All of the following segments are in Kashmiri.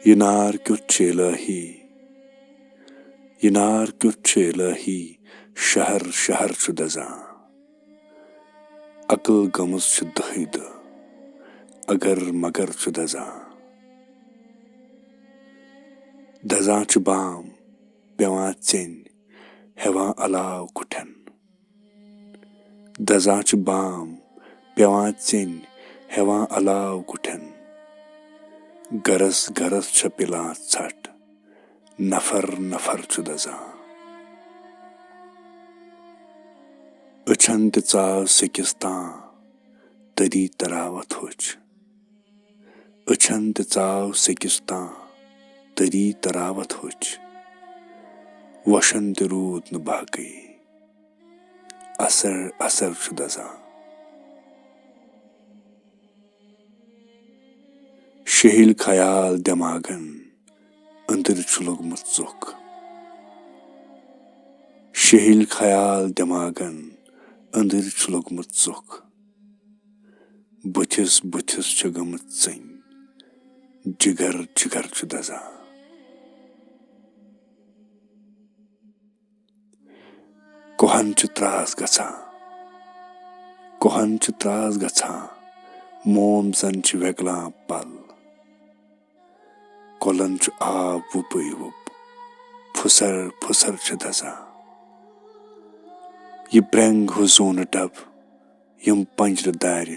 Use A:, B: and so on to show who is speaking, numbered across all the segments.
A: ये naar kiuth ilaehi, ये naar kiuth ilaehi, शहर शहर छु दजां अकल गमज छु दहैद अगर मगर छु दजां दजां छु बाम पेवां चेन हेवां अलाव कुठन दजां छु बाम पेवां चेन हेवां अलाव कुठन गरस गरस छ पिलां छट नफर नफर छु दजां अछन ते चाव सिकिस तां तरी तरावत होच अछन ते चाव सिकिस तां तरी तरावत होच वशन ते रूद न बाकी असर असर छु दजां शेहिल ख्याल दिमागन अंदर छु लोगमुत चुक शेहिल ख्याल दिमागन अंदर छु लोगमुत चुक बुथिस बुथिस छु गमत चन जिगर जिगर छु दजां कोहन छु त्रास गछां कोहन छु त्रास गछां मोम जन छु वेगलां पल कोलन छु आब वुपै वुप फुसर फुसर छु दजां ये ब्रेंग हु जोन डब यम पंजर दार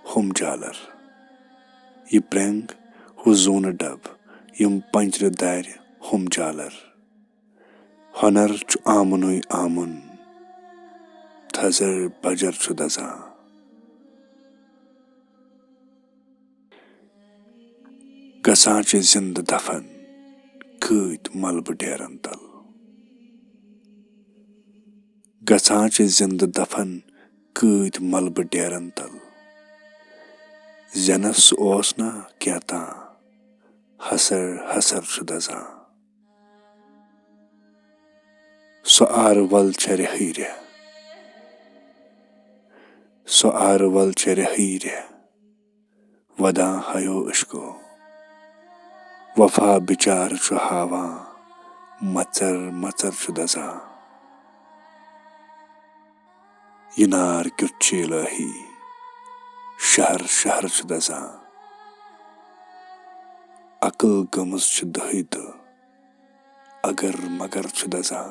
A: हम जालर ये ब्रेंग हु जोन डब यम पंजर दार हम जालर हनर छु आमनुय आमुन थजर बजर छु दजां गसां च जिंद दफन किuth मलब डेरन तल गसां च जिंद दफन किuth मलब डेरन तल जनस ओस ना कहता हसर हसर छु दजां सो आरवल छ रहीरे सो आरवल छ रहीरे वदां हयो इश्को वफा बिचार छु हावां मचर मचर छु दजां ये naar kiuth ilaehi शहर शहर छु दजां अकल गमज छु दहैद अगर मगर छु दजां